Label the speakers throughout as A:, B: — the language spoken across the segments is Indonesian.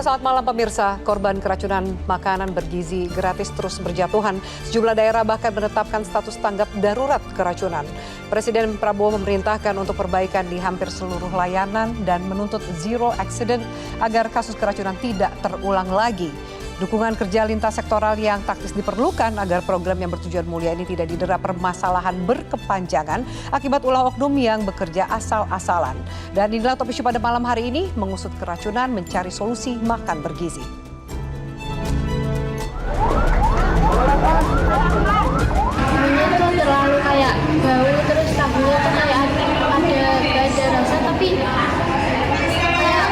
A: Halo, selamat malam pemirsa. Korban keracunan makanan bergizi gratis terus berjatuhan. Sejumlah daerah bahkan menetapkan status tanggap darurat keracunan. Presiden Prabowo memerintahkan untuk perbaikan di hampir seluruh layanan dan menuntut zero accident agar kasus keracunan tidak terulang lagi. Dukungan kerja lintas sektoral yang taktis diperlukan agar program yang bertujuan mulia ini tidak didera permasalahan berkepanjangan akibat ulah oknum yang bekerja asal-asalan. Dan inilah top isu pada malam hari ini, mengusut keracunan, mencari solusi makan bergizi.
B: Ini tuh terlalu kayak bau, terus tabunya tuh kayak ada rasa tapi kayak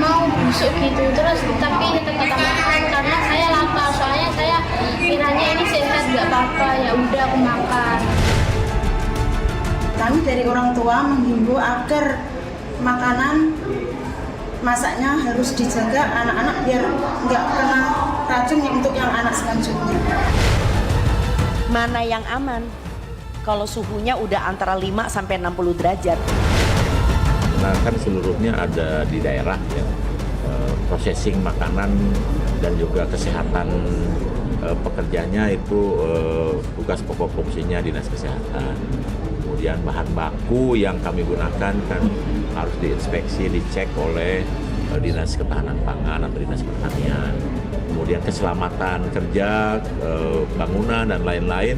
B: mau busuk gitu, terus tapi tetap makan karena saya lapar, soalnya saya kiranya ini sehat nggak apa-apa, ya udah aku makan.
C: Kami dari orang tua menghimbau agar makanan masaknya harus dijaga anak-anak biar nggak kena racun untuk yang anak selanjutnya.
D: Mana yang aman kalau suhunya udah antara 5 sampai 60 derajat.
E: Nah, kan seluruhnya ada di daerah ya, processing makanan dan juga kesehatan pekerjanya itu tugas pokok fungsinya Dinas Kesehatan. Kemudian bahan baku yang kami gunakan kan harus diinspeksi, dicek oleh Dinas Ketahanan Pangan atau Dinas Pertanian. Kemudian keselamatan kerja, bangunan dan lain-lain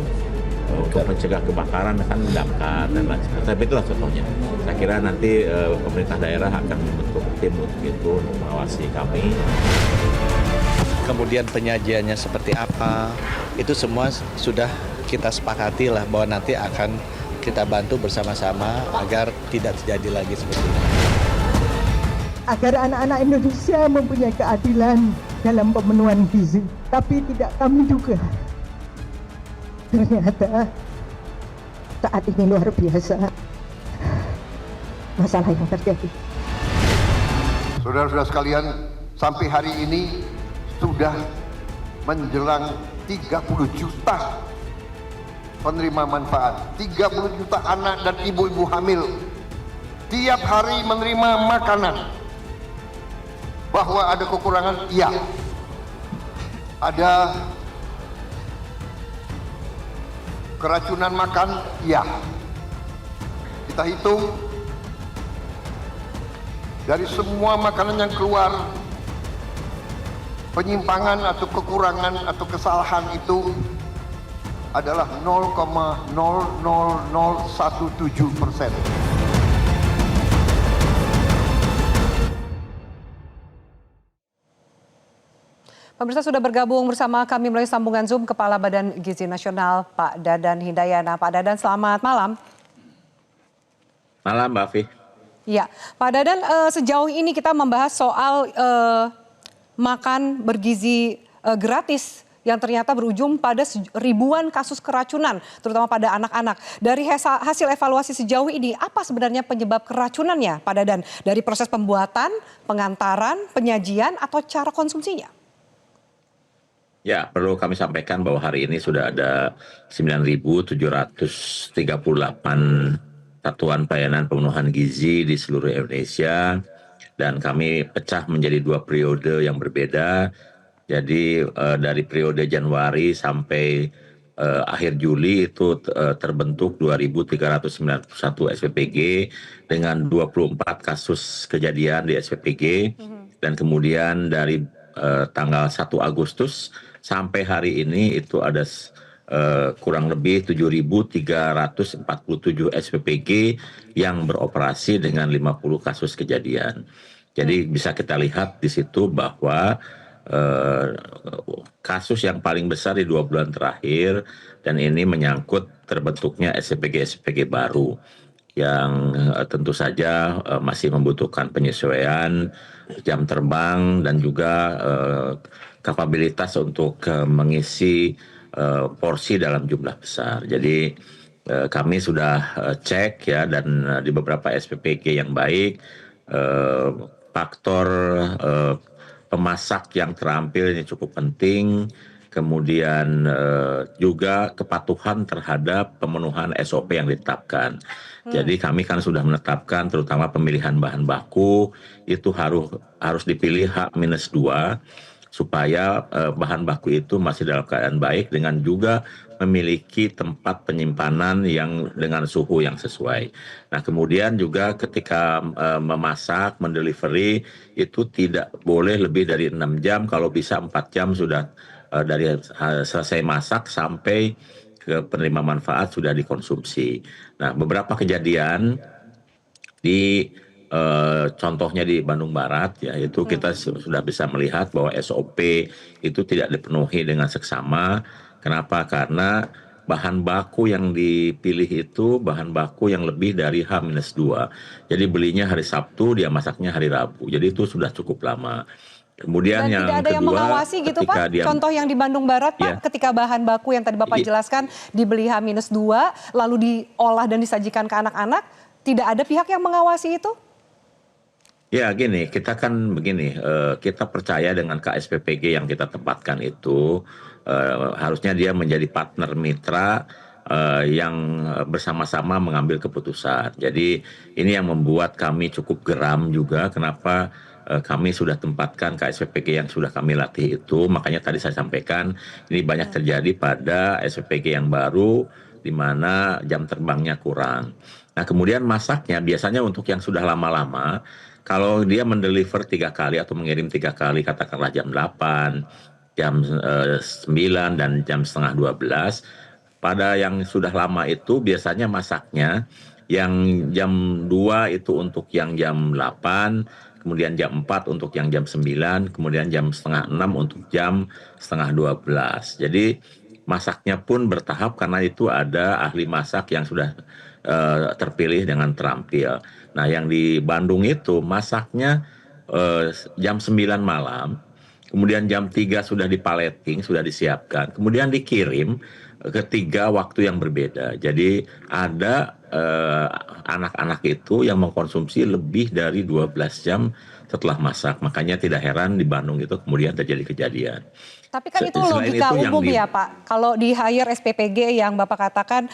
E: untuk mencegah kebakaran kan damkar dan lain sebagainya. Tapi itulah contohnya. Saya kira nanti pemerintah daerah akan membentuk tim untuk itu, untuk mengawasi kami.
F: Kemudian penyajiannya seperti apa, itu semua sudah kita sepakati lah bahwa nanti akan kita bantu bersama-sama agar tidak terjadi lagi seperti ini.
G: Agar anak-anak Indonesia mempunyai keadilan dalam pemenuhan gizi. Tapi tidak kami duga, ternyata saat ini luar biasa masalah yang terjadi.
H: Saudara-saudara sekalian, sampai hari ini sudah menjelang 30 juta penerima manfaat. 30 juta anak dan ibu-ibu hamil tiap hari menerima makanan. Bahwa ada kekurangan, iya. Ada keracunan makan, iya. Kita hitung dari semua makanan yang keluar, penyimpangan atau kekurangan atau kesalahan itu adalah 0,00017%.
A: Pemirsa, sudah bergabung bersama kami melalui sambungan Zoom Kepala Badan Gizi Nasional Pak Dadan Hindayana. Pak Dadan, selamat malam.
E: Malam, Mbak Afi.
A: Ya, Pak Dadan, sejauh ini kita membahas soal makan bergizi gratis yang ternyata berujung pada ribuan kasus keracunan, terutama pada anak-anak. Dari hasil evaluasi sejauh ini, apa sebenarnya penyebab keracunannya, Pak Dadan? Dari proses pembuatan, pengantaran, penyajian, atau cara konsumsinya?
E: Ya, perlu kami sampaikan bahwa hari ini sudah ada 9.738 satuan pelayanan pemenuhan gizi di seluruh Indonesia, dan kami pecah menjadi 2 periode yang berbeda. Jadi dari periode Januari sampai akhir Juli itu terbentuk 2.391 SPPG dengan 24 kasus kejadian di SPPG, dan kemudian dari tanggal 1 Agustus sampai hari ini itu ada kurang lebih 7.347 SPPG yang beroperasi dengan 50 kasus kejadian. Jadi bisa kita lihat di situ bahwa kasus yang paling besar di 2 bulan terakhir, dan ini menyangkut terbentuknya SPPG baru yang tentu saja masih membutuhkan penyesuaian jam terbang dan juga kapabilitas untuk mengisi porsi dalam jumlah besar. Jadi kami sudah cek ya, dan di beberapa SPPG yang baik, faktor pemasak yang terampil ini cukup penting, kemudian juga kepatuhan terhadap pemenuhan SOP yang ditetapkan. Jadi kami kan sudah menetapkan terutama pemilihan bahan baku itu harus dipilih H-2 supaya bahan baku itu masih dalam keadaan baik dengan juga memiliki tempat penyimpanan yang dengan suhu yang sesuai. Nah, kemudian juga ketika memasak, mendelivery itu tidak boleh lebih dari 6 jam, kalau bisa 4 jam sudah dari selesai masak sampai ke penerima manfaat sudah dikonsumsi. Nah, beberapa kejadian di contohnya di Bandung Barat ya itu kita sudah bisa melihat bahwa SOP itu tidak dipenuhi dengan seksama. Kenapa? Karena bahan baku yang dipilih itu bahan baku yang lebih dari H-2. Jadi belinya hari Sabtu, dia masaknya hari Rabu. Jadi itu sudah cukup lama. Kemudian
A: Dan
E: yang
A: tidak ada yang
E: kedua,
A: mengawasi gitu Pak? Contoh yang di Bandung Barat Pak, ketika bahan baku yang tadi Bapak jelaskan dibeli H-2, lalu diolah dan disajikan ke anak-anak, tidak ada pihak yang mengawasi itu?
E: Ya gini, kita kan begini, kita percaya dengan KSPPG yang kita tempatkan itu, harusnya dia menjadi partner mitra yang bersama-sama mengambil keputusan. Jadi ini yang membuat kami cukup geram juga, kenapa kami sudah tempatkan KSPPG yang sudah kami latih itu, makanya tadi saya sampaikan ini banyak terjadi pada SPPG yang baru, di mana jam terbangnya kurang. Nah kemudian masaknya biasanya untuk yang sudah lama-lama, kalau dia mendeliver 3 kali atau mengirim 3 kali, katakanlah jam 8, jam 9, dan jam setengah 12, pada yang sudah lama itu biasanya masaknya yang jam 2 itu untuk yang jam 8, kemudian jam 4 untuk yang jam 9, kemudian jam setengah 6 untuk jam setengah 12. Jadi masaknya pun bertahap karena itu ada ahli masak yang sudah terpilih dengan terampil. Nah yang di Bandung itu masaknya jam 9 malam, kemudian jam 3 sudah dipaleting, sudah disiapkan, kemudian dikirim ke 3 waktu yang berbeda. Jadi ada anak-anak itu yang mengkonsumsi lebih dari 12 jam setelah masak. Makanya tidak heran di Bandung itu kemudian terjadi kejadian.
A: Tapi kan itu logika umum ya Pak. Kalau di hire SPPG yang Bapak katakan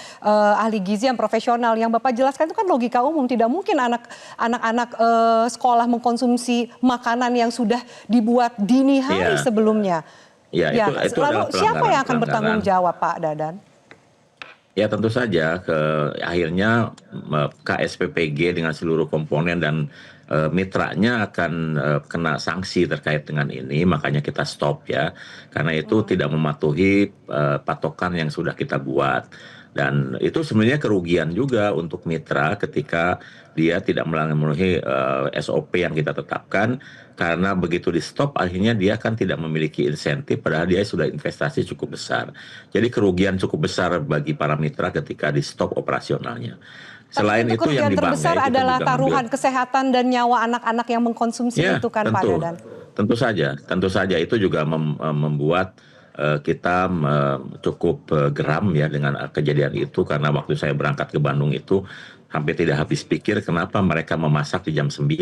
A: ahli gizi yang profesional, yang Bapak jelaskan itu kan logika umum. Tidak mungkin anak-anak sekolah mengkonsumsi makanan yang sudah dibuat dini hari sebelumnya.
E: Ya, itu
A: lalu siapa yang akan bertanggung jawab Pak Dadan?
E: Ya tentu saja akhirnya KSPPG dengan seluruh komponen dan mitranya akan kena sanksi terkait dengan ini, makanya kita stop ya, karena itu tidak mematuhi patokan yang sudah kita buat. Dan itu sebenarnya kerugian juga untuk mitra ketika dia tidak memenuhi SOP yang kita tetapkan, karena begitu di stop akhirnya dia kan tidak memiliki insentif padahal dia sudah investasi cukup besar. Jadi kerugian cukup besar bagi para mitra ketika di stop operasionalnya. Selain itu yang
A: terbesar adalah taruhan kesehatan dan nyawa anak-anak yang mengkonsumsi itu kan Pak Dadan.
E: Tentu saja itu juga membuat kita cukup geram ya dengan kejadian itu, karena waktu saya berangkat ke Bandung itu hampir tidak habis pikir kenapa mereka memasak di jam 9.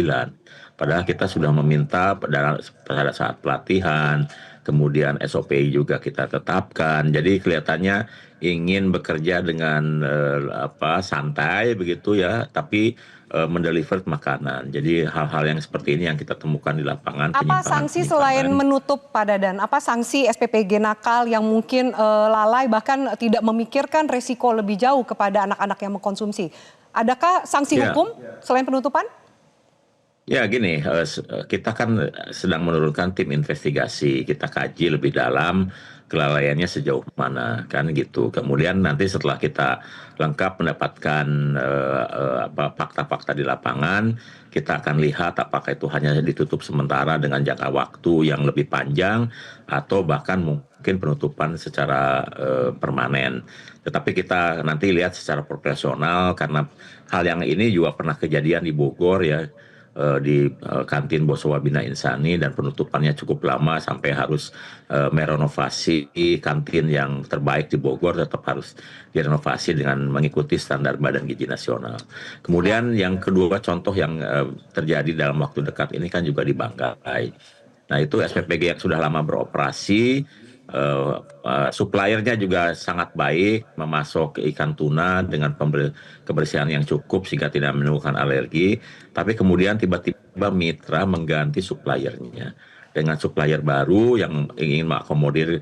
E: Padahal kita sudah meminta pada saat pelatihan, kemudian SOP juga kita tetapkan. Jadi kelihatannya ingin bekerja dengan santai begitu ya, tapi mendeliver makanan. Jadi hal-hal yang seperti ini yang kita temukan di lapangan.
A: Apa sanksi selain menutup Pak Dadan? Apa sanksi SPPG nakal yang mungkin lalai bahkan tidak memikirkan resiko lebih jauh kepada anak-anak yang mengkonsumsi? Adakah sanksi hukum selain penutupan?
E: Ya gini, kita kan sedang menurunkan tim investigasi, kita kaji lebih dalam kelalaiannya sejauh mana kan gitu. Kemudian nanti setelah kita lengkap mendapatkan fakta-fakta di lapangan, kita akan lihat apakah itu hanya ditutup sementara dengan jangka waktu yang lebih panjang atau bahkan mungkin penutupan secara permanen. Tetapi kita nanti lihat secara proporsional, karena hal yang ini juga pernah kejadian di Bogor ya, di kantin Bosowabina Insani, dan penutupannya cukup lama sampai harus merenovasi kantin yang terbaik di Bogor, tetap harus direnovasi dengan mengikuti standar Badan Gizi Nasional. Kemudian yang kedua contoh yang terjadi dalam waktu dekat ini kan juga di Banggai. Nah itu SPPG yang sudah lama beroperasi suppliernya juga sangat baik, memasok ikan tuna dengan kebersihan yang cukup sehingga tidak menimbulkan alergi. Tapi kemudian tiba-tiba mitra mengganti suppliernya dengan supplier baru yang ingin mengakomodir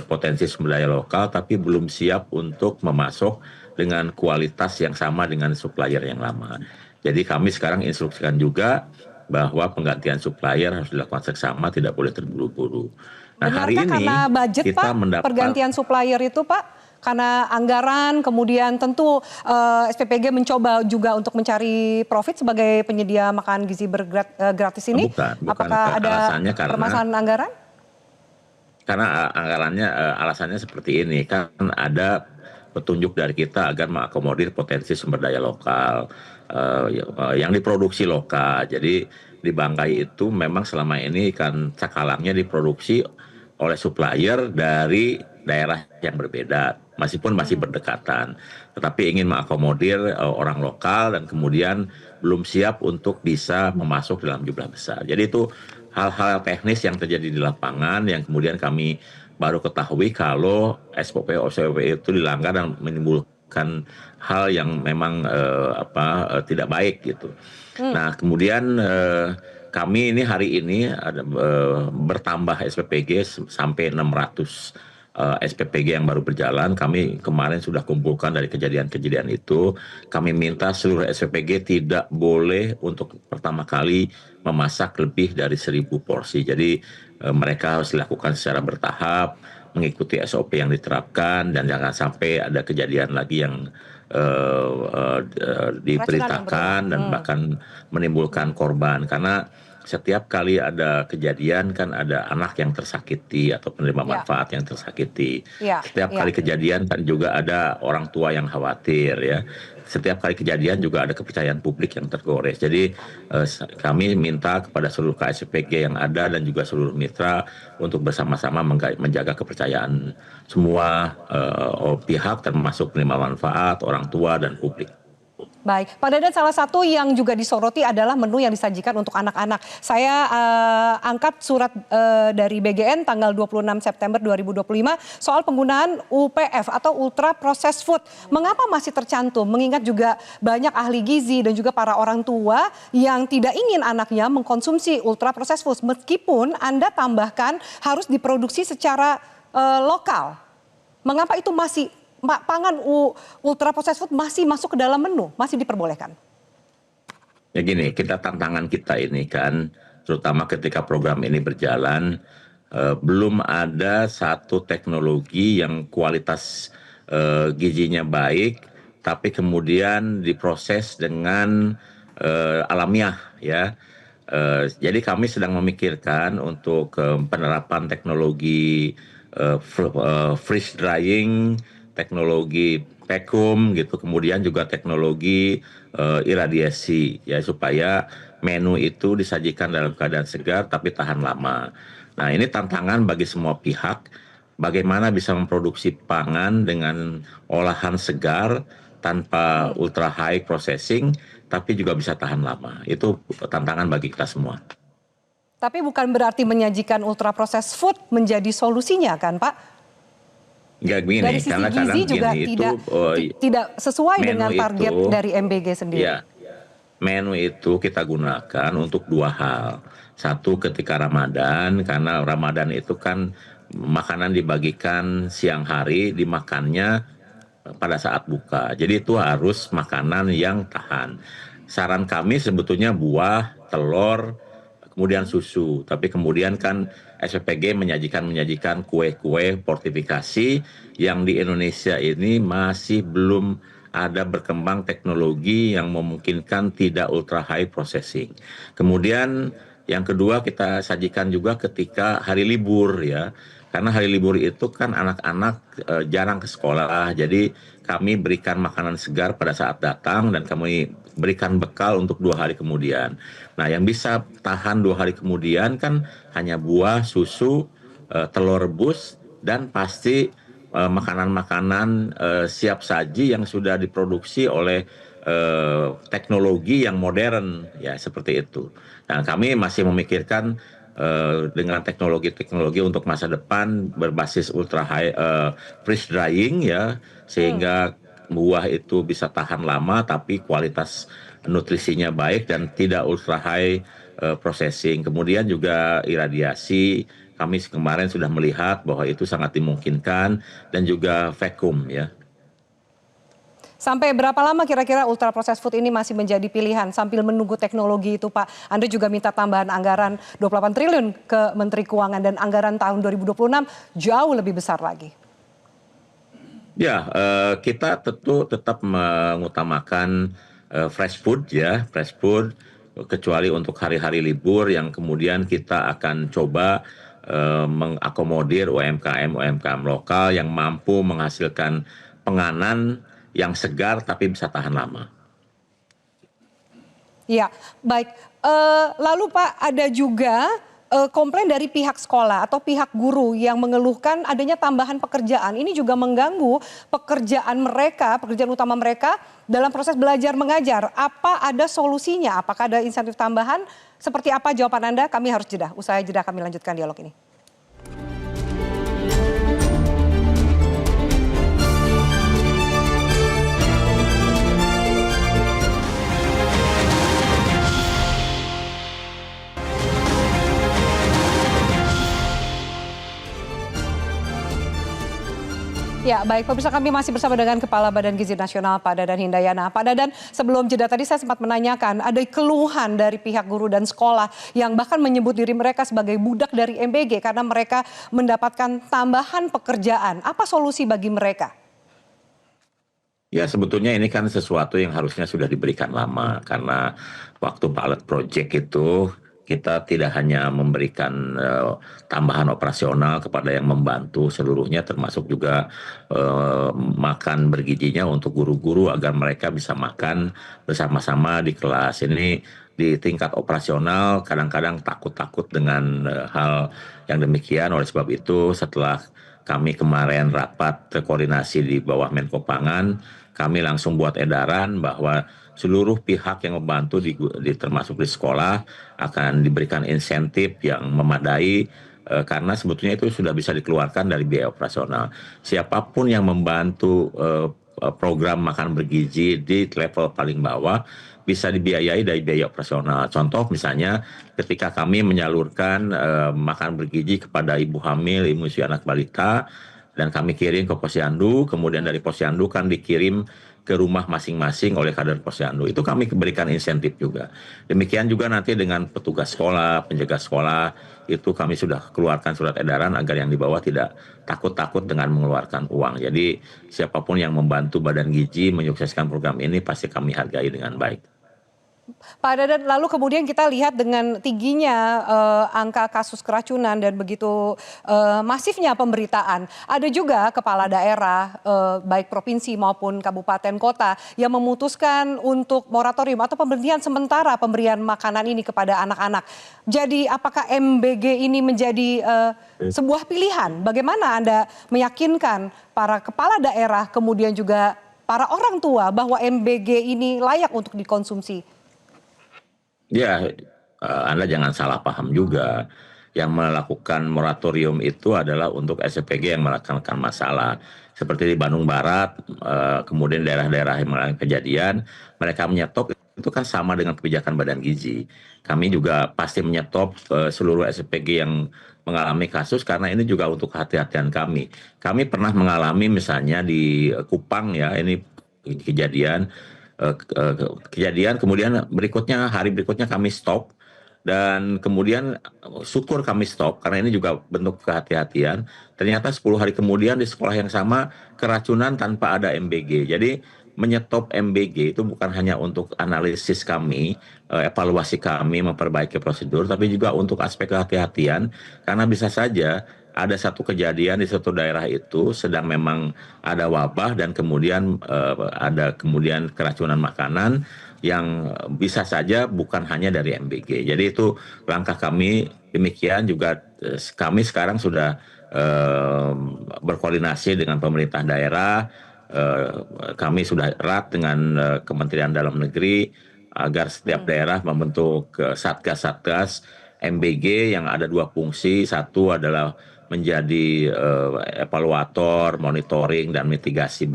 E: potensi sumber daya lokal, tapi belum siap untuk memasok dengan kualitas yang sama dengan supplier yang lama. Jadi kami sekarang instruksikan juga bahwa penggantian supplier harus dilakukan seksama, tidak boleh terburu-buru. Nah, hari ini
A: karena budget,
E: kita
A: Pak,
E: mendapat
A: pergantian supplier itu, Pak, karena anggaran, kemudian tentu SPPG mencoba juga untuk mencari profit sebagai penyedia makan gizi gratis ini.
E: Bukan,
A: apakah ada permasalahan anggaran?
E: Karena anggarannya alasannya seperti ini, kan ada petunjuk dari kita agar mengakomodir potensi sumber daya lokal yang diproduksi lokal. Jadi di Bangkai itu memang selama ini kan cakalangnya diproduksi oleh supplier dari daerah yang berbeda, meskipun masih berdekatan, tetapi ingin mengakomodir orang lokal dan kemudian belum siap untuk bisa memasok dalam jumlah besar. Jadi itu hal-hal teknis yang terjadi di lapangan yang kemudian kami baru ketahui kalau SOP itu dilanggar dan menimbulkan hal yang memang tidak baik gitu. Nah, kemudian kami ini hari ini bertambah SPPG sampai 600 SPPG yang baru berjalan. Kami kemarin sudah kumpulkan dari kejadian-kejadian itu. Kami minta seluruh SPPG tidak boleh untuk pertama kali memasak lebih dari 1.000 porsi. Jadi mereka harus dilakukan secara bertahap, mengikuti SOP yang diterapkan, dan jangan sampai ada kejadian lagi yang diberitakan dan bahkan menimbulkan korban. Karena setiap kali ada kejadian kan ada anak yang tersakiti atau penerima manfaat yang tersakiti. Setiap kali kejadian kan juga ada orang tua yang khawatir ya. Setiap kali kejadian juga ada kepercayaan publik yang tergores. Jadi kami minta kepada seluruh KSPG yang ada dan juga seluruh mitra untuk bersama-sama menjaga kepercayaan semua pihak termasuk penerima manfaat, orang tua dan publik.
A: Baik, Pak Dadan, salah satu yang juga disoroti adalah menu yang disajikan untuk anak-anak. Saya angkat surat dari BGN tanggal 26 September 2025 soal penggunaan UPF atau Ultra Processed Food. Mengapa masih tercantum? Mengingat juga banyak ahli gizi dan juga para orang tua yang tidak ingin anaknya mengkonsumsi Ultra Processed Food. Meskipun Anda tambahkan harus diproduksi secara lokal. Mengapa itu masih pangan ultra processed food masih masuk ke dalam menu, masih diperbolehkan?
E: Ya gini, tantangan kita ini kan, terutama ketika program ini berjalan, belum ada satu teknologi yang kualitas gizinya baik, tapi kemudian diproses dengan alamiah ya. Jadi kami sedang memikirkan untuk penerapan teknologi freeze drying, teknologi vacuum gitu, kemudian juga teknologi iradiasi ya, supaya menu itu disajikan dalam keadaan segar tapi tahan lama. Nah, ini tantangan bagi semua pihak, bagaimana bisa memproduksi pangan dengan olahan segar tanpa ultra high processing tapi juga bisa tahan lama. Itu tantangan bagi kita semua.
A: Tapi bukan berarti menyajikan ultra processed food menjadi solusinya kan, Pak?
E: Nggak gini,
A: dari sisi
E: karena
A: gizi juga tidak sesuai dengan target itu, dari MBG sendiri. Ya,
E: menu itu kita gunakan untuk dua hal. Satu, ketika Ramadan, karena Ramadan itu kan makanan dibagikan siang hari, dimakannya pada saat buka. Jadi itu harus makanan yang tahan. Saran kami sebetulnya buah, telur, kemudian susu. Tapi kemudian kan SPPG menyajikan kue-kue fortifikasi yang di Indonesia ini masih belum ada berkembang teknologi yang memungkinkan tidak ultra high processing. Kemudian yang kedua kita sajikan juga ketika hari libur ya. Karena hari libur itu kan anak-anak jarang ke sekolah, jadi kami berikan makanan segar pada saat datang dan kami berikan bekal untuk 2 hari kemudian. Nah, yang bisa tahan 2 hari kemudian kan hanya buah, susu, telur rebus, dan pasti makanan-makanan siap saji yang sudah diproduksi oleh teknologi yang modern, ya seperti itu. Nah, kami masih memikirkan dengan teknologi-teknologi untuk masa depan berbasis ultra high freeze drying ya, sehingga buah itu bisa tahan lama tapi kualitas nutrisinya baik dan tidak ultra high processing. Kemudian juga iradiasi, kami kemarin sudah melihat bahwa itu sangat dimungkinkan, dan juga vacuum ya.
A: Sampai berapa lama kira-kira ultra processed food ini masih menjadi pilihan sambil menunggu teknologi itu, Pak? Anda juga minta tambahan anggaran 28 triliun ke Menteri Keuangan dan anggaran tahun 2026 jauh lebih besar lagi.
E: Ya, kita tentu tetap mengutamakan fresh food ya, fresh food, kecuali untuk hari-hari libur yang kemudian kita akan coba mengakomodir UMKM lokal yang mampu menghasilkan penganan yang segar tapi bisa tahan lama.
A: Ya, baik. Lalu Pak, ada juga komplain dari pihak sekolah atau pihak guru yang mengeluhkan adanya tambahan pekerjaan. Ini juga mengganggu pekerjaan mereka, pekerjaan utama mereka dalam proses belajar mengajar. Apa ada solusinya? Apakah ada insentif tambahan? Seperti apa jawaban Anda? Kami harus jeda. Usai jeda kami lanjutkan dialog ini. Ya, baik pemirsa, kami masih bersama dengan Kepala Badan Gizi Nasional Pak Dadan Hindayana. Pak Dadan, sebelum jeda tadi saya sempat menanyakan ada keluhan dari pihak guru dan sekolah yang bahkan menyebut diri mereka sebagai budak dari MBG karena mereka mendapatkan tambahan pekerjaan. Apa solusi bagi mereka?
E: Ya, sebetulnya ini kan sesuatu yang harusnya sudah diberikan lama, karena waktu pilot project itu kita tidak hanya memberikan tambahan operasional kepada yang membantu seluruhnya, termasuk juga makan bergizinya untuk guru-guru agar mereka bisa makan bersama-sama di kelas. Ini di tingkat operasional kadang-kadang takut-takut dengan hal yang demikian. Oleh sebab itu, setelah kami kemarin rapat koordinasi di bawah Menko Pangan, kami langsung buat edaran bahwa seluruh pihak yang membantu termasuk di sekolah akan diberikan insentif yang memadai, karena sebetulnya itu sudah bisa dikeluarkan dari biaya operasional. Siapapun yang membantu program makan bergizi di level paling bawah bisa dibiayai dari biaya operasional. Contoh misalnya ketika kami menyalurkan makan bergizi kepada ibu hamil, ibu menyusui anak balita, dan kami kirim ke posyandu, kemudian dari posyandu kan dikirim ke rumah masing-masing oleh kader posyandu. Itu kami berikan insentif juga. Demikian juga nanti dengan petugas sekolah, penjaga sekolah, itu kami sudah keluarkan surat edaran agar yang di bawah tidak takut-takut dengan mengeluarkan uang. Jadi siapapun yang membantu Badan Gizi menyukseskan program ini pasti kami hargai dengan baik.
A: Pak Dadan, lalu kemudian kita lihat dengan tingginya angka kasus keracunan dan begitu masifnya pemberitaan. Ada juga kepala daerah, baik provinsi maupun kabupaten kota, yang memutuskan untuk moratorium atau pemberhentian sementara pemberian makanan ini kepada anak-anak. Jadi apakah MBG ini menjadi sebuah pilihan? Bagaimana Anda meyakinkan para kepala daerah, kemudian juga para orang tua bahwa MBG ini layak untuk dikonsumsi?
E: Ya, Anda jangan salah paham juga. Yang melakukan moratorium itu adalah untuk SPG yang melakukan masalah. Seperti di Bandung Barat, kemudian daerah-daerah yang mengalami kejadian, mereka menyetop, itu kan sama dengan kebijakan Badan Gizi. Kami juga pasti menyetop seluruh SPG yang mengalami kasus, karena ini juga untuk kehati-hatian kami. Kami pernah mengalami misalnya di Kupang ya, ini kejadian kemudian hari berikutnya kami stop, dan kemudian syukur kami stop karena ini juga bentuk kehati-hatian. Ternyata 10 hari kemudian di sekolah yang sama keracunan tanpa ada MBG. Jadi menyetop MBG itu bukan hanya untuk analisis kami, evaluasi kami, memperbaiki prosedur, tapi juga untuk aspek kehati-hatian, karena bisa saja ada satu kejadian di suatu daerah itu sedang memang ada wabah, dan kemudian ada keracunan makanan yang bisa saja bukan hanya dari MBG. Jadi itu langkah kami. Demikian juga kami sekarang sudah berkoordinasi dengan pemerintah daerah. Kami sudah erat dengan Kementerian Dalam Negeri agar setiap daerah membentuk satgas-satgas MBG yang ada dua fungsi. Satu adalah menjadi evaluator, monitoring, dan mitigasi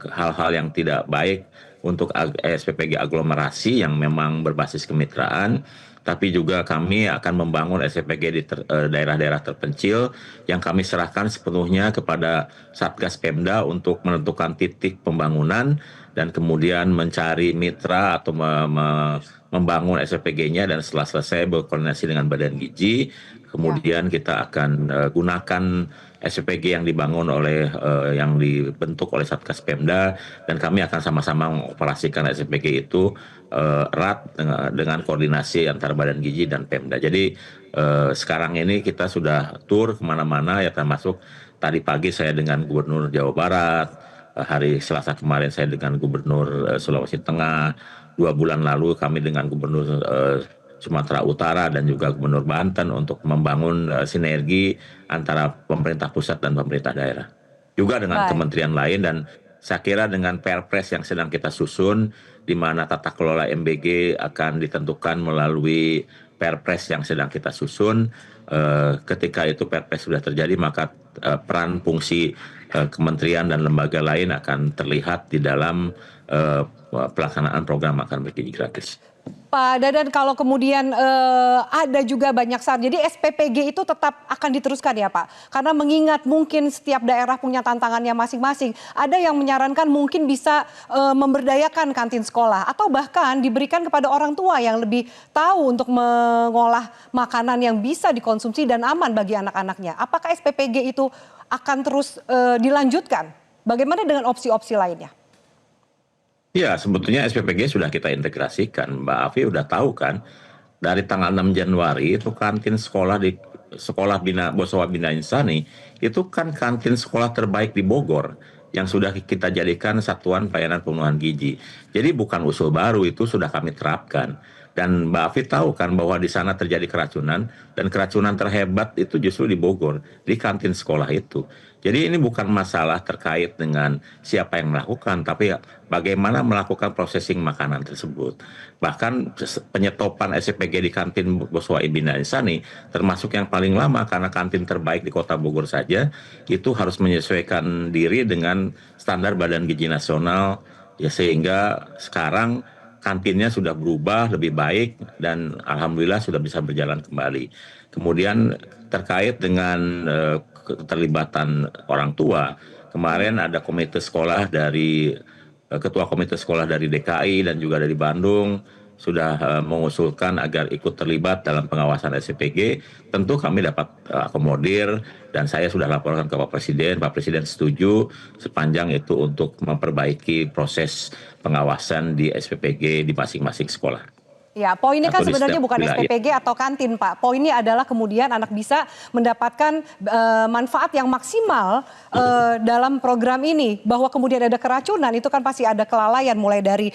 E: hal-hal yang tidak baik untuk SPPG aglomerasi yang memang berbasis kemitraan. Tapi juga kami akan membangun SPPG di daerah-daerah terpencil yang kami serahkan sepenuhnya kepada Satgas Pemda untuk menentukan titik pembangunan dan kemudian mencari mitra atau membangun SPPG-nya, dan setelah selesai berkoordinasi dengan Badan Gizi, kemudian kita akan gunakan SPPG yang dibangun oleh yang dibentuk oleh Satgas Pemda, dan kami akan sama-sama mengoperasikan SPPG itu erat dengan koordinasi antara Badan Gizi dan Pemda. Jadi sekarang ini kita sudah tur kemana-mana ya, termasuk tadi pagi saya dengan Gubernur Jawa Barat, hari Selasa kemarin saya dengan Gubernur Sulawesi Tengah, 2 bulan lalu kami dengan Gubernur Sumatera Utara dan juga Gubernur Banten untuk membangun sinergi antara pemerintah pusat dan pemerintah daerah. Juga dengan kementerian lain, dan saya kira dengan Perpres yang sedang kita susun, di mana tata kelola MBG akan ditentukan melalui Perpres yang sedang kita susun. Ketika itu Perpres sudah terjadi, maka peran fungsi kementerian dan lembaga lain akan terlihat di dalam pelaksanaan program makan bergizi gratis.
A: Pak Dadan, kalau kemudian ada juga banyak saran, jadi SPPG itu tetap akan diteruskan ya Pak? Karena mengingat mungkin setiap daerah punya tantangannya masing-masing. Ada yang menyarankan mungkin bisa memberdayakan kantin sekolah, atau bahkan diberikan kepada orang tua yang lebih tahu untuk mengolah makanan yang bisa dikonsumsi dan aman bagi anak-anaknya. Apakah SPPG itu akan terus dilanjutkan? Bagaimana dengan opsi-opsi lainnya?
E: Ya, sebetulnya SPPG sudah kita integrasikan. Mbak Afi udah tahu kan, dari tanggal 6 Januari itu kantin sekolah di Sekolah Bosowa Bina Insani itu kan kantin sekolah terbaik di Bogor yang sudah kita jadikan satuan pelayanan pemenuhan gizi. Jadi bukan usul baru, itu sudah kami terapkan. Dan Mbak Afi tahu kan bahwa di sana terjadi keracunan, dan keracunan terhebat itu justru di Bogor, di kantin sekolah itu. Jadi ini bukan masalah terkait dengan siapa yang melakukan, tapi bagaimana melakukan processing makanan tersebut. Bahkan penyetopan SPPG di kantin Bosowa Bina Insani termasuk yang paling lama, karena kantin terbaik di kota Bogor saja itu harus menyesuaikan diri dengan standar Badan Gizi Nasional, ya, sehingga sekarang kantinnya sudah berubah lebih baik dan alhamdulillah sudah bisa berjalan kembali. Kemudian terkait dengan keterlibatan orang tua, kemarin ada komite sekolah dari ketua komite sekolah dari DKI dan juga dari Bandung sudah mengusulkan agar ikut terlibat dalam pengawasan SPPG. Tentu kami dapat akomodir, dan saya sudah laporkan ke Pak Presiden setuju sepanjang itu untuk memperbaiki proses pengawasan di SPPG di masing-masing sekolah.
A: Ya, poinnya kan sebenarnya bukan SPPG atau kantin, Pak. Poinnya adalah kemudian anak bisa mendapatkan manfaat yang maksimal dalam program ini. Bahwa kemudian ada keracunan, itu kan pasti ada kelalaian, mulai dari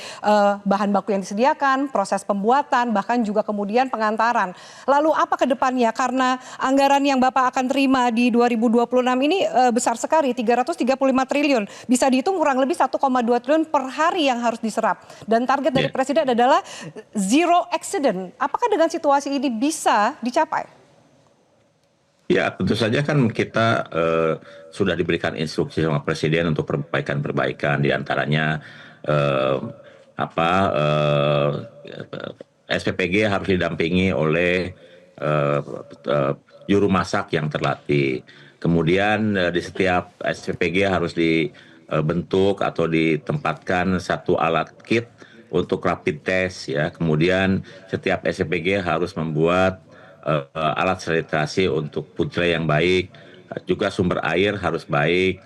A: bahan baku yang disediakan, proses pembuatan, bahkan juga kemudian pengantaran. Lalu apa ke depannya? Karena anggaran yang Bapak akan terima di 2026 ini besar sekali, 335 triliun. Bisa dihitung kurang lebih 1,2 triliun per hari yang harus diserap. Dan target dari Presiden adalah zero accident. Apakah dengan situasi ini bisa dicapai?
E: Ya, tentu saja kan kita sudah diberikan instruksi sama Presiden untuk perbaikan-perbaikan, diantaranya SPPG harus didampingi oleh juru masak yang terlatih. Kemudian di setiap SPPG harus dibentuk atau ditempatkan satu alat kit untuk rapid test, ya. Kemudian setiap SPPG harus membuat alat sanitasi untuk putra yang baik, juga sumber air harus baik,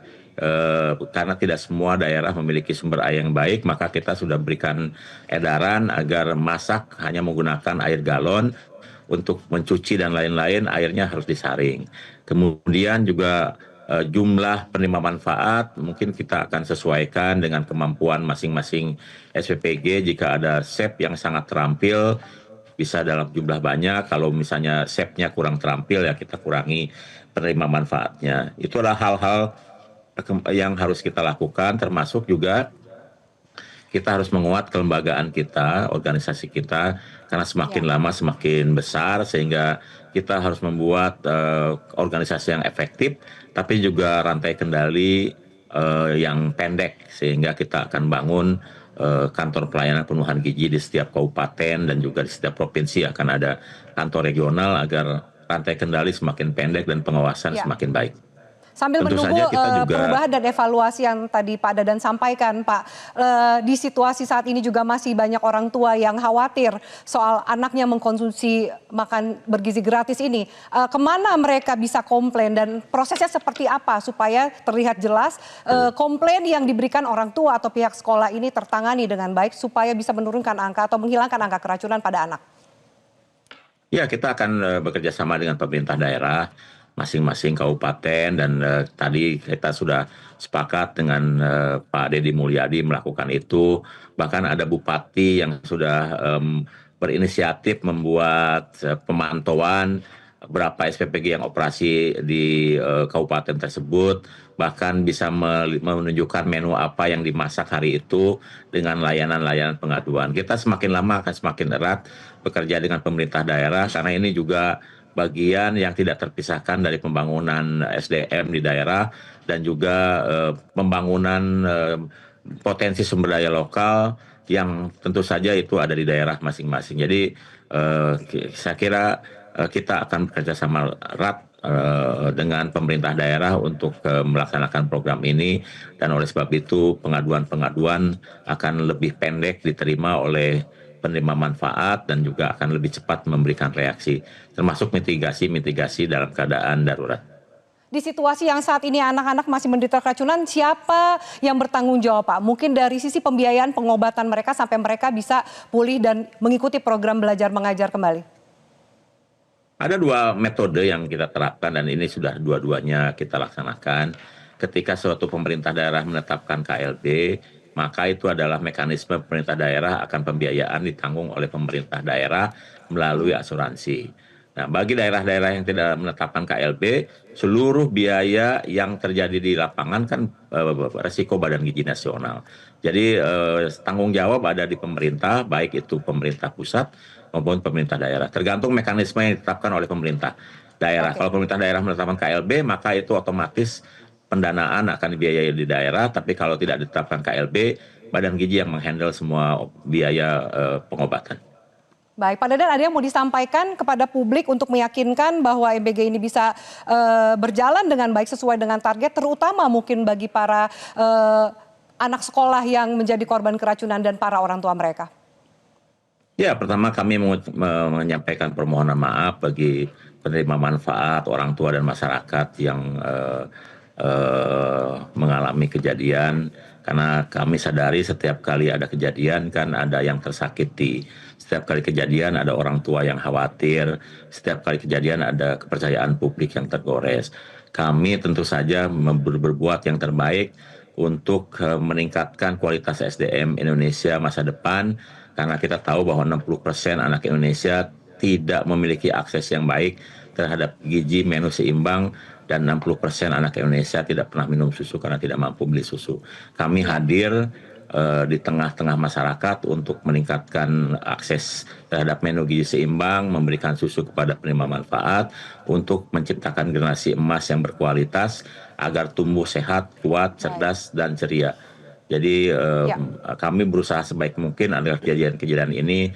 E: karena tidak semua daerah memiliki sumber air yang baik, maka kita sudah berikan edaran agar masak hanya menggunakan air galon, untuk mencuci dan lain-lain airnya harus disaring. Kemudian juga jumlah penerima manfaat mungkin kita akan sesuaikan dengan kemampuan masing-masing SPPG. Jika ada chef yang sangat terampil, bisa dalam jumlah banyak. Kalau misalnya chefnya kurang terampil, ya kita kurangi penerima manfaatnya. Itu adalah hal-hal yang harus kita lakukan, termasuk juga kita harus menguat kelembagaan kita, organisasi kita, karena semakin lama semakin besar, sehingga kita harus membuat organisasi yang efektif, tapi juga rantai kendali yang pendek, sehingga kita akan bangun kantor pelayanan pemenuhan gizi di setiap kabupaten dan juga di setiap provinsi akan ada kantor regional agar rantai kendali semakin pendek dan pengawasan semakin baik.
A: Sambil
E: Tentu
A: menunggu
E: saja kita juga
A: perubahan dan evaluasi yang tadi Pak Dadan sampaikan, Pak, di situasi saat ini juga masih banyak orang tua yang khawatir soal anaknya mengkonsumsi makan bergizi gratis ini. Kemana mereka bisa komplain dan prosesnya seperti apa supaya terlihat jelas komplain yang diberikan orang tua atau pihak sekolah ini tertangani dengan baik supaya bisa menurunkan angka atau menghilangkan angka keracunan pada anak?
E: Ya, kita akan bekerja sama dengan pemerintah daerah, masing-masing kabupaten, dan tadi kita sudah sepakat dengan Pak Deddy Mulyadi melakukan itu. Bahkan ada bupati yang sudah berinisiatif membuat pemantauan berapa SPPG yang operasi di kabupaten tersebut, bahkan bisa menunjukkan menu apa yang dimasak hari itu dengan layanan-layanan pengaduan. Kita semakin lama akan semakin erat bekerja dengan pemerintah daerah, karena ini juga bagian yang tidak terpisahkan dari pembangunan SDM di daerah dan juga pembangunan potensi sumber daya lokal yang tentu saja itu ada di daerah masing-masing. Jadi saya kira kita akan bekerja sama erat dengan pemerintah daerah untuk melaksanakan program ini, dan oleh sebab itu pengaduan-pengaduan akan lebih pendek diterima oleh penerima manfaat dan juga akan lebih cepat memberikan reaksi, termasuk mitigasi dalam keadaan darurat.
A: Di situasi yang saat ini anak-anak masih menderita keracunan, siapa yang bertanggung jawab, Pak? Mungkin dari sisi pembiayaan pengobatan mereka sampai mereka bisa pulih dan mengikuti program belajar mengajar kembali.
E: Ada dua metode yang kita terapkan dan ini sudah dua-duanya kita laksanakan. Ketika suatu pemerintah daerah menetapkan KLB, maka itu adalah mekanisme pemerintah daerah akan pembiayaan ditanggung oleh pemerintah daerah melalui asuransi. Nah, bagi daerah-daerah yang tidak menetapkan KLB, seluruh biaya yang terjadi di lapangan kan resiko Badan Gizi Nasional. Jadi tanggung jawab ada di pemerintah, baik itu pemerintah pusat maupun pemerintah daerah. Tergantung mekanisme yang ditetapkan oleh pemerintah daerah. Kalau pemerintah daerah menetapkan KLB, maka itu otomatis pendanaan akan dibiayai di daerah, tapi kalau tidak ditetapkan KLB, Badan Gizi yang menghandle semua biaya pengobatan.
A: Baik, Pak Dadan, ada yang mau disampaikan kepada publik untuk meyakinkan bahwa EBG ini bisa berjalan dengan baik sesuai dengan target, terutama mungkin bagi para anak sekolah yang menjadi korban keracunan dan para orang tua mereka?
E: Ya, pertama kami menyampaikan permohonan maaf bagi penerima manfaat, orang tua dan masyarakat yang mengalami kejadian, karena kami sadari setiap kali ada kejadian kan ada yang tersakiti, setiap kali kejadian ada orang tua yang khawatir, setiap kali kejadian ada kepercayaan publik yang tergores. Kami tentu saja berbuat yang terbaik untuk meningkatkan kualitas SDM Indonesia masa depan, karena kita tahu bahwa 60% anak Indonesia tidak memiliki akses yang baik terhadap gizi menu seimbang, dan 60% anak Indonesia tidak pernah minum susu karena tidak mampu beli susu. Kami hadir di tengah-tengah masyarakat untuk meningkatkan akses terhadap menu gizi seimbang, memberikan susu kepada penerima manfaat, untuk menciptakan generasi emas yang berkualitas agar tumbuh sehat, kuat, cerdas, dan ceria. Jadi kami berusaha sebaik mungkin agar kejadian-kejadian ini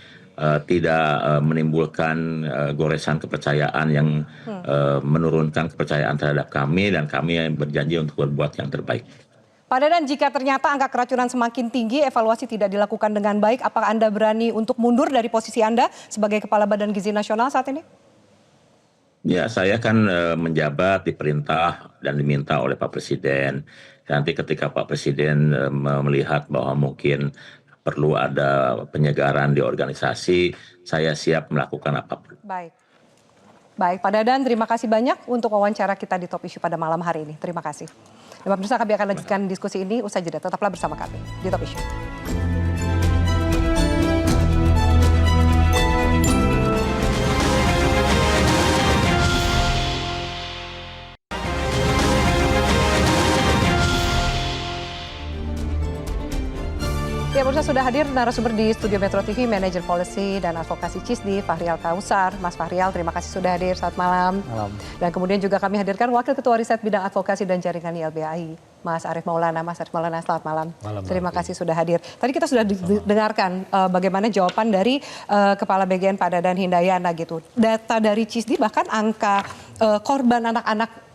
E: tidak menimbulkan goresan kepercayaan yang menurunkan kepercayaan terhadap kami, dan kami berjanji untuk berbuat yang terbaik.
A: Pak Dadan, jika ternyata angka keracunan semakin tinggi, evaluasi tidak dilakukan dengan baik, apakah Anda berani untuk mundur dari posisi Anda sebagai Kepala Badan Gizi Nasional saat ini?
E: Ya, saya kan menjabat diperintah dan diminta oleh Pak Presiden. Nanti ketika Pak Presiden melihat bahwa mungkin perlu ada penyegaran di organisasi, saya siap melakukan apapun.
A: Baik. Baik, Pak Dadan, terima kasih banyak untuk wawancara kita di Top Issue pada malam hari ini. Terima kasih. Dan pemirsa, kami akan lanjutkan diskusi ini usai jeda. Tetaplah bersama kami di Top Issue. Ya, pemirsa, sudah hadir narasumber di Studio Metro TV, Manager Policy dan Advokasi CISDI, Fahrial Kausar. Mas Fahrial, terima kasih sudah hadir. Selamat malam.
I: Malam.
A: Dan kemudian juga kami hadirkan Wakil Ketua Riset Bidang Advokasi dan Jaringan YLBHI, Mas Arief Maulana. Mas Arief Maulana, selamat malam. Terima kasih sudah hadir. Tadi kita sudah dengarkan bagaimana jawaban dari Kepala BGN Pak Dadan Hindayana gitu. Data dari CISDI bahkan angka korban anak-anak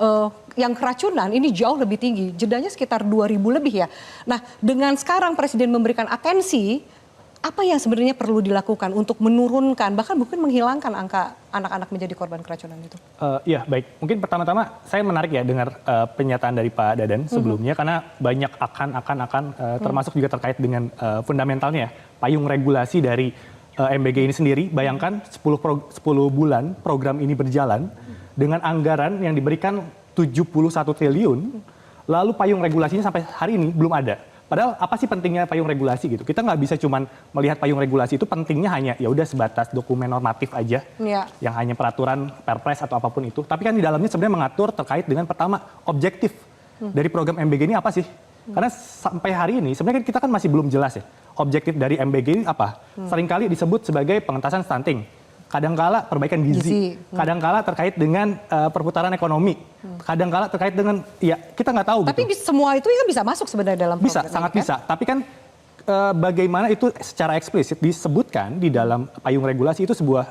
A: yang keracunan ini jauh lebih tinggi. Jedanya sekitar 2.000 lebih ya. Nah, dengan sekarang Presiden memberikan atensi, apa yang sebenarnya perlu dilakukan untuk menurunkan bahkan mungkin menghilangkan angka anak-anak menjadi korban keracunan itu?
I: Iya, baik. Mungkin pertama-tama saya menarik ya dengar pernyataan dari Pak Dadan sebelumnya karena banyak akan termasuk juga terkait dengan fundamentalnya payung regulasi dari MBG ini sendiri. Bayangkan 10 bulan program ini berjalan dengan anggaran yang diberikan 71 triliun, lalu payung regulasinya sampai hari ini belum ada. Padahal apa sih pentingnya payung regulasi gitu? Kita nggak bisa cuman melihat payung regulasi itu pentingnya hanya ya udah sebatas dokumen normatif aja, yang hanya peraturan, perpres atau apapun itu. Tapi kan di dalamnya sebenarnya mengatur terkait dengan pertama objektif dari program MBG ini apa sih? Karena sampai hari ini sebenarnya kita kan masih belum jelas ya objektif dari MBG ini apa. Seringkali disebut sebagai pengentasan stunting, kadangkala perbaikan gizi, kadangkala terkait dengan perputaran ekonomi, kadangkala terkait dengan ya kita nggak tahu.
A: Tapi gitu. Semua itu kan bisa masuk sebenarnya dalam program
I: bisa, sangat bisa. Tapi kan bagaimana itu secara eksplisit disebutkan di dalam payung regulasi itu sebuah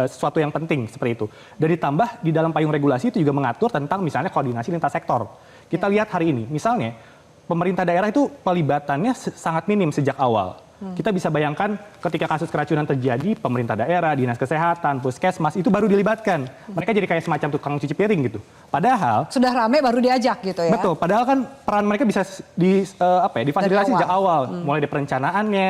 I: sesuatu yang penting seperti itu. Dan ditambah di dalam payung regulasi itu juga mengatur tentang misalnya koordinasi lintas sektor. Kita lihat hari ini, misalnya pemerintah daerah itu pelibatannya sangat minim sejak awal. Kita bisa bayangkan ketika kasus keracunan terjadi, pemerintah daerah, dinas kesehatan, puskesmas itu baru dilibatkan. Mereka jadi kayak semacam tukang cuci piring gitu. Padahal
A: sudah rame baru diajak gitu ya.
I: Betul. Padahal kan peran mereka bisa difasilitasi sejak awal, mulai dari perencanaannya,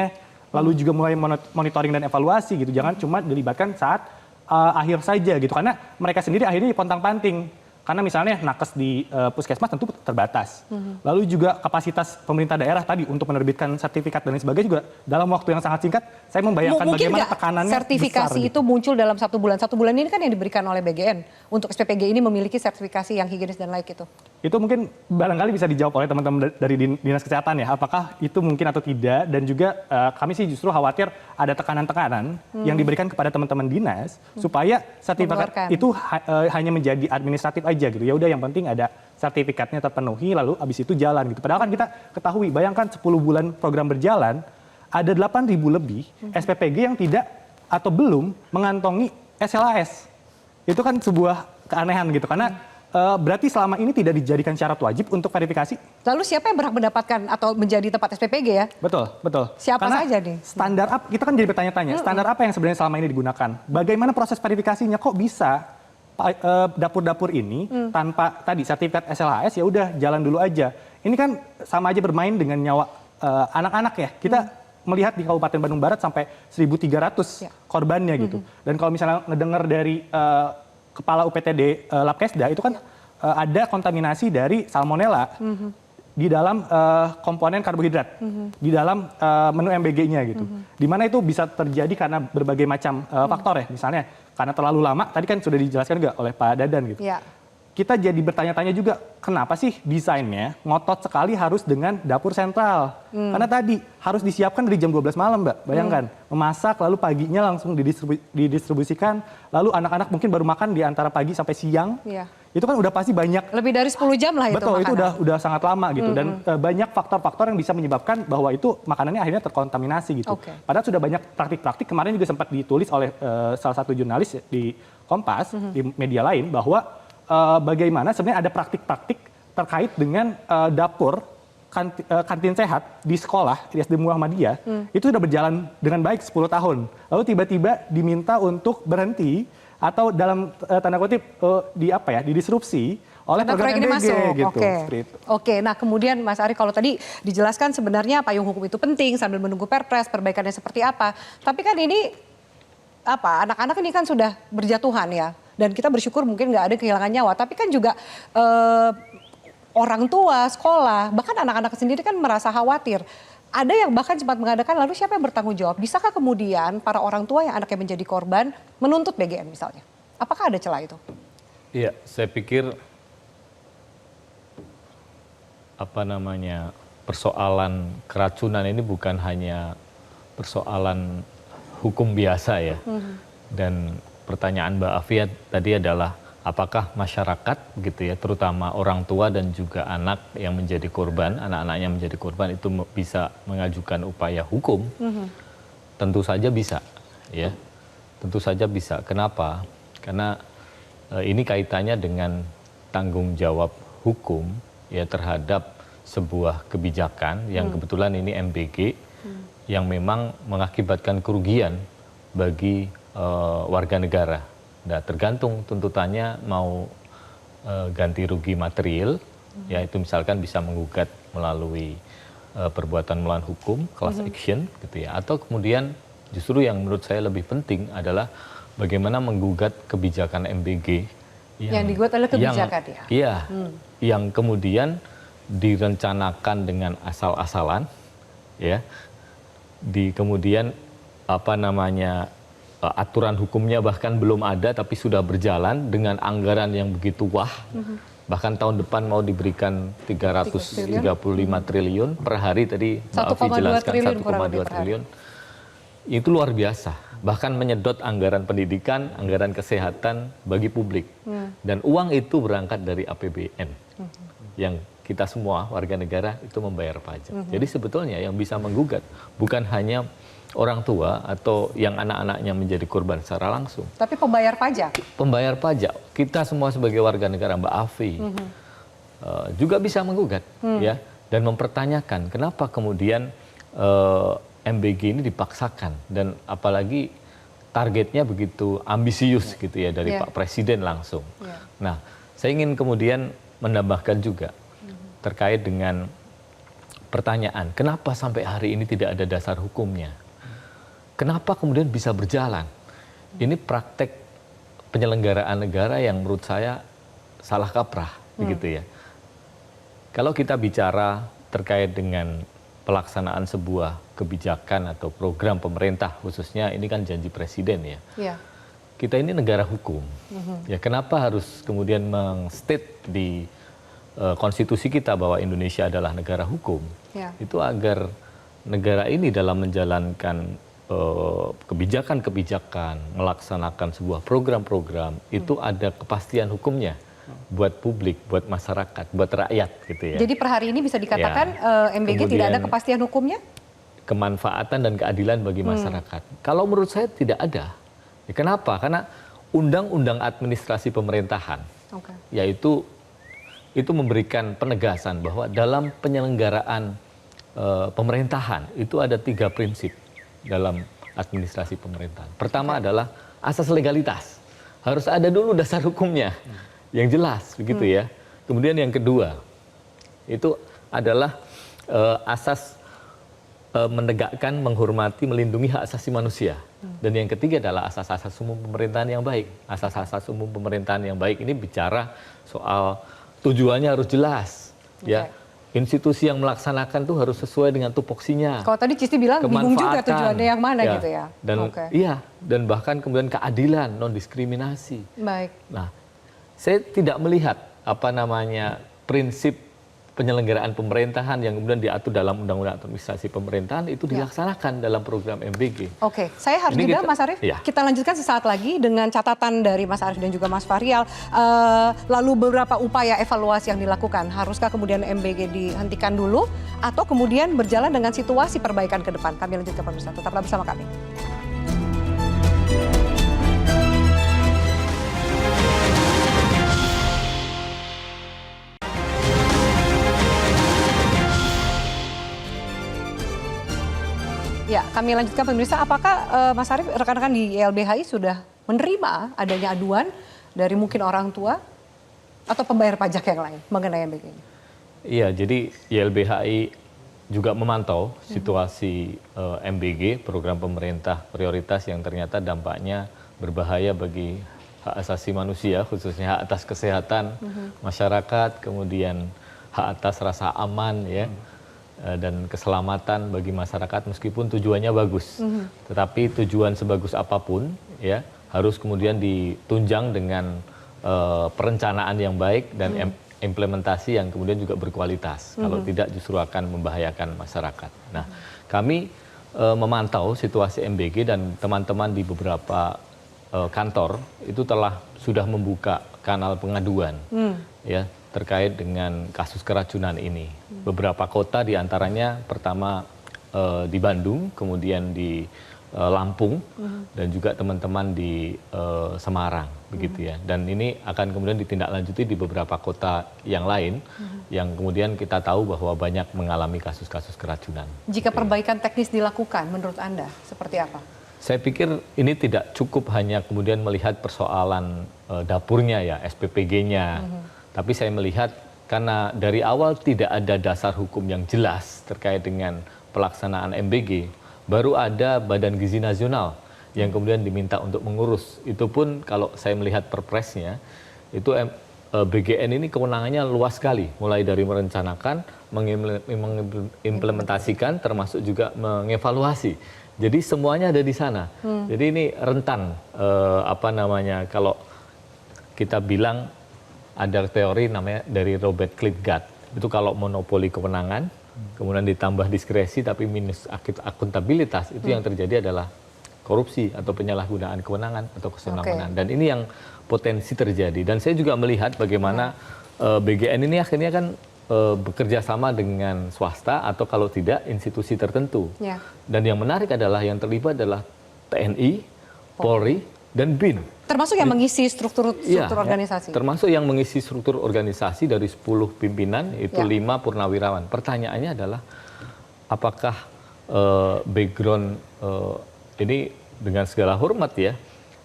I: lalu juga mulai monitoring dan evaluasi gitu. Jangan cuma dilibatkan saat akhir saja gitu. Karena mereka sendiri akhirnya pontang-panting. Karena misalnya nakes di puskesmas tentu terbatas. Lalu juga kapasitas pemerintah daerah tadi untuk menerbitkan sertifikat dan lain sebagainya juga dalam waktu yang sangat singkat, saya membayangkan bagaimana tekanannya
A: sertifikasi
I: besar,
A: itu muncul dalam 1 bulan. 1 bulan ini kan yang diberikan oleh BGN untuk SPPG ini memiliki sertifikasi yang higienis dan layak itu.
I: Itu mungkin barangkali bisa dijawab oleh teman-teman dari Dinas Kesehatan ya, apakah itu mungkin atau tidak. Dan juga kami sih justru khawatir ada tekanan-tekanan yang diberikan kepada teman-teman dinas supaya sertifikat itu hanya menjadi administratif aja gitu. Ya udah yang penting ada sertifikatnya terpenuhi lalu abis itu jalan gitu. Padahal kan kita ketahui, bayangkan 10 bulan program berjalan ada 8.000 lebih SPPG yang tidak atau belum mengantongi SLAS. Itu kan sebuah keanehan gitu karena berarti selama ini tidak dijadikan syarat wajib untuk verifikasi.
A: Lalu siapa yang berhak mendapatkan atau menjadi tempat SPPG ya?
I: Betul, betul.
A: Siapa
I: karena
A: saja nih?
I: Standar apa? Kita kan jadi bertanya-tanya, standar apa yang sebenarnya selama ini digunakan? Bagaimana proses verifikasinya? Kok bisa dapur-dapur ini tanpa tadi sertifikat SLHS ya udah jalan dulu aja. Ini kan sama aja bermain dengan nyawa anak-anak ya. Kita melihat di Kabupaten Bandung Barat sampai 1.300 korbannya gitu. Dan kalau misalnya ngedengar dari Kepala UPTD Labkesda itu kan ada kontaminasi dari salmonella di dalam komponen karbohidrat di dalam menu MBG-nya gitu. Di mana itu bisa terjadi karena berbagai macam faktor ya. Misalnya karena terlalu lama, tadi kan sudah dijelaskan juga oleh Pak Dadan gitu. Ya. Kita jadi bertanya-tanya juga, kenapa sih desainnya ngotot sekali harus dengan dapur sentral? Karena tadi harus disiapkan dari jam 12 malam, Mbak. Bayangkan, memasak lalu paginya langsung didistribusikan, lalu anak-anak mungkin baru makan di antara pagi sampai siang. Itu kan udah pasti banyak.
A: Lebih dari 10 jam lah itu.
I: Betul, itu udah sangat lama gitu. Dan banyak faktor-faktor yang bisa menyebabkan bahwa itu makanannya akhirnya terkontaminasi gitu. Padahal sudah banyak praktik-praktik, kemarin juga sempat ditulis oleh salah satu jurnalis di Kompas, di media lain, bahwa bagaimana sebenarnya ada praktik-praktik terkait dengan dapur kantin sehat di sekolah, di SD Muhammadiyah, itu sudah berjalan dengan baik 10 tahun. Lalu tiba-tiba diminta untuk berhenti atau dalam tanda kutip didisrupsi oleh program MBG gitu.
A: Oke, nah kemudian Mas Ari kalau tadi dijelaskan sebenarnya payung hukum itu penting sambil menunggu perpres perbaikannya seperti apa. Tapi kan ini anak-anak ini kan sudah berjatuhan ya. Dan kita bersyukur mungkin nggak ada kehilangan nyawa. Tapi kan juga orang tua, sekolah, bahkan anak-anak sendiri kan merasa khawatir. Ada yang bahkan sempat mengadakan lalu siapa yang bertanggung jawab? Bisakah kemudian para orang tua yang anaknya menjadi korban menuntut BGN misalnya? Apakah ada celah itu?
J: Iya, saya pikir persoalan keracunan ini bukan hanya persoalan hukum biasa ya. Dan pertanyaan Mbak Afia tadi adalah apakah masyarakat gitu ya, terutama orang tua dan juga anak yang menjadi korban, anak-anaknya menjadi korban itu bisa mengajukan upaya hukum? Tentu saja bisa ya. Tentu saja bisa. Kenapa? Karena ini kaitannya dengan tanggung jawab hukum ya terhadap sebuah kebijakan yang kebetulan ini MBG yang memang mengakibatkan kerugian bagi warga negara. Nah, tergantung tuntutannya mau ganti rugi material, ya itu misalkan bisa menggugat melalui perbuatan melawan hukum, class action gitu ya, atau kemudian justru yang menurut saya lebih penting adalah bagaimana menggugat kebijakan MBG
A: yang digugat adalah kebijakan ya.
J: Iya, yang kemudian direncanakan dengan asal-asalan, ya, kemudian aturan hukumnya bahkan belum ada tapi sudah berjalan dengan anggaran yang begitu wah, bahkan tahun depan mau diberikan 335 triliun per hari tadi Mbak Afi jelaskan 1,2 triliun, itu luar biasa, bahkan menyedot anggaran pendidikan, anggaran kesehatan bagi publik, dan uang itu berangkat dari APBN yang kita semua warga negara itu membayar pajak. Jadi sebetulnya yang bisa menggugat bukan hanya orang tua atau yang anak-anaknya menjadi korban secara langsung,
A: tapi pembayar pajak. Pembayar
J: pajak, kita semua sebagai warga negara, Mbak Afi, juga bisa menggugat, ya, dan mempertanyakan kenapa kemudian MBG ini dipaksakan dan apalagi targetnya begitu ambisius gitu ya dari Pak Presiden langsung. Nah, saya ingin kemudian menambahkan juga terkait dengan pertanyaan, kenapa sampai hari ini tidak ada dasar hukumnya? Kenapa kemudian bisa berjalan? Ini praktek penyelenggaraan negara yang menurut saya salah kaprah, begitu ya. Kalau kita bicara terkait dengan pelaksanaan sebuah kebijakan atau program pemerintah, khususnya ini kan janji presiden ya. Kita ini negara hukum. Ya, kenapa harus kemudian mengstate di konstitusi kita bahwa Indonesia adalah negara hukum? Itu agar negara ini dalam menjalankan kebijakan-kebijakan, melaksanakan sebuah program-program, itu ada kepastian hukumnya buat publik, buat masyarakat, buat rakyat gitu ya.
A: Jadi per hari ini bisa dikatakan MBG kemudian tidak ada kepastian hukumnya?
J: Kemanfaatan dan keadilan bagi masyarakat. Kalau menurut saya tidak ada. Ya, kenapa? Karena Undang-Undang Administrasi Pemerintahan, yaitu itu memberikan penegasan bahwa dalam penyelenggaraan pemerintahan itu ada 3 prinsip dalam administrasi pemerintahan. Pertama adalah asas legalitas. Harus ada dulu dasar hukumnya yang jelas, begitu ya. Kemudian yang kedua, itu adalah asas menegakkan, menghormati, melindungi hak asasi manusia. Dan yang ketiga adalah asas-asas umum pemerintahan yang baik. Asas-asas umum pemerintahan yang baik ini bicara soal tujuannya harus jelas, ya. Institusi yang melaksanakan tuh harus sesuai dengan tupoksinya.
A: Kalau tadi Cisti bilang bingung juga tujuannya yang mana gitu ya.
J: Dan dan bahkan kemudian keadilan, non diskriminasi.
A: Baik.
J: Nah, saya tidak melihat prinsip penyelenggaraan pemerintahan yang kemudian diatur dalam Undang-Undang Administrasi Pemerintahan itu dilaksanakan dalam program MBG.
A: Oke, saya harus jeda Mas Arief. Kita lanjutkan sesaat lagi dengan catatan dari Mas Arief dan juga Mas Fahrial. Lalu beberapa upaya evaluasi yang dilakukan. Haruskah kemudian MBG dihentikan dulu atau kemudian berjalan dengan situasi perbaikan ke depan? Kami lanjutkan pemirsa. Tetaplah bersama kami. Ya, kami lanjutkan pemirsa. Apakah Mas Arief, rekan-rekan di YLBHI sudah menerima adanya aduan dari mungkin orang tua atau pembayar pajak yang lain mengenai MBG ini?
J: Iya, jadi YLBHI juga memantau situasi MBG, program pemerintah prioritas yang ternyata dampaknya berbahaya bagi hak asasi manusia, khususnya hak atas kesehatan masyarakat, kemudian hak atas rasa aman ya. Dan keselamatan bagi masyarakat meskipun tujuannya bagus, tetapi tujuan sebagus apapun ya harus kemudian ditunjang dengan perencanaan yang baik dan implementasi yang kemudian juga berkualitas. Kalau tidak justru akan membahayakan masyarakat. Nah, kami memantau situasi MBG dan teman-teman di beberapa kantor itu sudah membuka kanal pengaduan ya terkait dengan kasus keracunan ini. Beberapa kota diantaranya pertama di Bandung, kemudian di Lampung, dan juga teman-teman di Semarang, begitu ya. Dan ini akan kemudian ditindaklanjuti di beberapa kota yang lain, yang kemudian kita tahu bahwa banyak mengalami kasus-kasus keracunan.
A: Jika perbaikan teknis dilakukan, menurut Anda seperti apa?
J: Saya pikir ini tidak cukup hanya kemudian melihat persoalan dapurnya ya, SPPG-nya, tapi saya melihat karena dari awal tidak ada dasar hukum yang jelas terkait dengan pelaksanaan MBG, baru ada Badan Gizi Nasional yang kemudian diminta untuk mengurus. Itu pun kalau saya melihat perpresnya, itu BGN ini kewenangannya luas sekali, mulai dari merencanakan, mengimplementasikan, termasuk juga mengevaluasi. Jadi semuanya ada di sana. Jadi ini rentan, kalau kita bilang ada teori namanya dari Robert Klitgat, itu kalau monopoli kewenangan, kemudian ditambah diskresi tapi minus akuntabilitas, itu yang terjadi adalah korupsi atau penyalahgunaan kewenangan atau kesenangan. Dan ini yang potensi terjadi. Dan saya juga melihat bagaimana BGN ini akhirnya kan bekerja sama dengan swasta atau kalau tidak institusi tertentu. Dan yang menarik adalah yang terlibat adalah TNI, Polri, dan BIN.
A: Termasuk yang mengisi struktur organisasi?
J: Termasuk yang mengisi struktur organisasi dari 10 pimpinan, itu 5 purnawirawan. Pertanyaannya adalah, apakah background ini dengan segala hormat ya,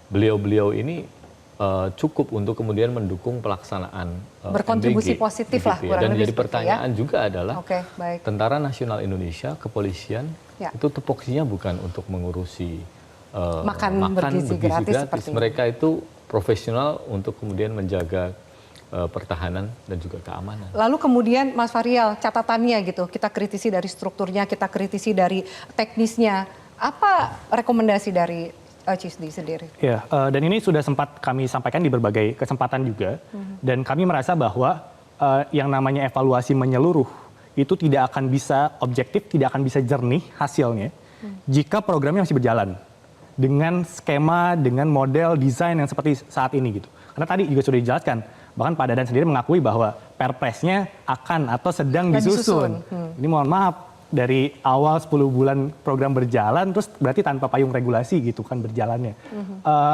J: beliau-beliau ini cukup untuk kemudian mendukung pelaksanaan
A: berkontribusi
J: MBG,
A: positif
J: begitu
A: lah.
J: Ya. Dan jadi pertanyaan juga adalah,
A: baik.
J: Tentara Nasional Indonesia, kepolisian, itu tupoksinya bukan untuk mengurusi
A: makan bergizi gratis seperti
J: mereka itu profesional untuk kemudian menjaga pertahanan dan juga keamanan.
A: Lalu kemudian Mas Fahrial, catatannya gitu, kita kritisi dari strukturnya, kita kritisi dari teknisnya. Apa rekomendasi dari CISDI sendiri?
I: Ya, dan ini sudah sempat kami sampaikan di berbagai kesempatan juga. Dan kami merasa bahwa yang namanya evaluasi menyeluruh itu tidak akan bisa objektif, tidak akan bisa jernih hasilnya jika programnya masih berjalan dengan skema, dengan model desain yang seperti saat ini gitu. Karena tadi juga sudah dijelaskan, bahkan Pak Dadan sendiri mengakui bahwa perpresnya akan atau sedang disusun. Ini mohon maaf, dari awal 10 bulan program berjalan, terus berarti tanpa payung regulasi gitu kan berjalannya.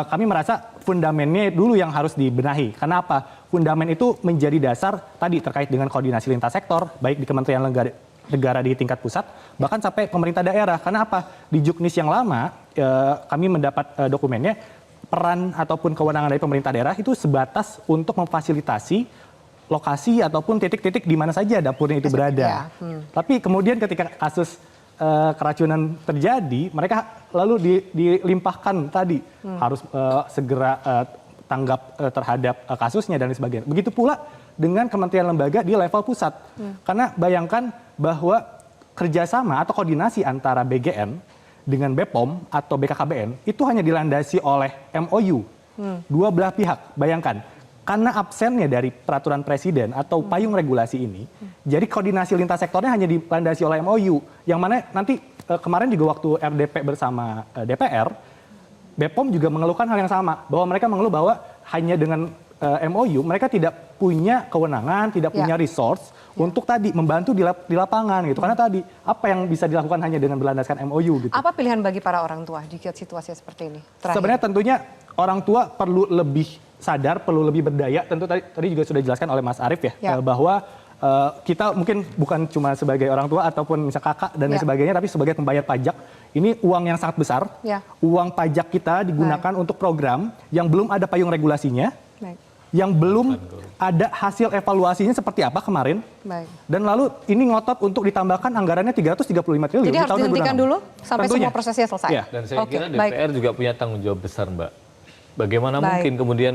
I: Kami merasa fundamennya dulu yang harus dibenahi. Kenapa? Fundamen itu menjadi dasar tadi terkait dengan koordinasi lintas sektor, baik di Kementerian Negara di tingkat pusat, bahkan sampai pemerintah daerah. Karena apa? Di Juknis yang lama, kami mendapat dokumennya, peran ataupun kewenangan dari pemerintah daerah itu sebatas untuk memfasilitasi lokasi ataupun titik-titik di mana saja dapurnya itu berada. Tapi kemudian ketika kasus keracunan terjadi, mereka lalu dilimpahkan tadi, harus segera tanggap terhadap kasusnya dan sebagainya. Begitu pula dengan kementerian lembaga di level pusat. Karena bayangkan bahwa kerjasama atau koordinasi antara BGN dengan BPOM atau BKKBN itu hanya dilandasi oleh MOU. Dua belah pihak, bayangkan. Karena absennya dari peraturan presiden atau payung regulasi ini, jadi koordinasi lintas sektornya hanya dilandasi oleh MOU. Yang mana nanti kemarin juga waktu RDP bersama DPR, BPOM juga mengeluhkan hal yang sama. Bahwa mereka mengeluh bahwa hanya dengan MOU, mereka tidak punya kewenangan, tidak punya resource untuk tadi membantu di lapangan gitu. Karena tadi apa yang bisa dilakukan hanya dengan berlandaskan MOU gitu.
A: Apa pilihan bagi para orang tua jika situasi seperti ini?
I: Sebenarnya tentunya orang tua perlu lebih sadar, perlu lebih berdaya. Tentu tadi juga sudah dijelaskan oleh Mas Arief ya. Bahwa kita mungkin bukan cuma sebagai orang tua ataupun misal kakak dan lain sebagainya, tapi sebagai pembayar pajak. Ini uang yang sangat besar. Uang pajak kita digunakan untuk program yang belum ada payung regulasinya. Yang belum ada hasil evaluasinya seperti apa kemarin. Dan lalu ini ngotot untuk ditambahkan anggarannya 335 triliun.
A: Jadi harus dihentikan dulu sampai semua prosesnya selesai.
J: Dan saya kira DPR juga punya tanggung jawab besar, Mbak. Bagaimana mungkin kemudian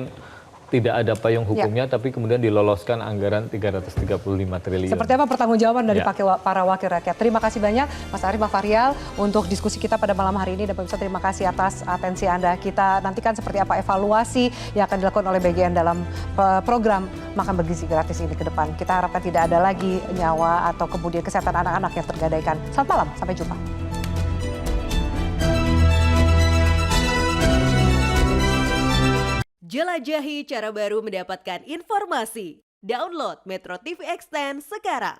J: tidak ada payung hukumnya, tapi kemudian diloloskan anggaran 335 triliun.
A: Seperti apa pertanggungjawaban dari
J: Ya.
A: para wakil rakyat? Terima kasih banyak Mas Arief, Mbak Farial untuk diskusi kita pada malam hari ini, dan pemirsa terima kasih atas atensi Anda. Kita nantikan seperti apa evaluasi yang akan dilakukan oleh BGN dalam program makan bergizi gratis ini ke depan. Kita harapkan tidak ada lagi nyawa atau kemudian kesehatan anak-anak yang tergadaikan. Selamat malam, sampai jumpa.
K: Jelajahi cara baru mendapatkan informasi. Download Metro TV Extend sekarang.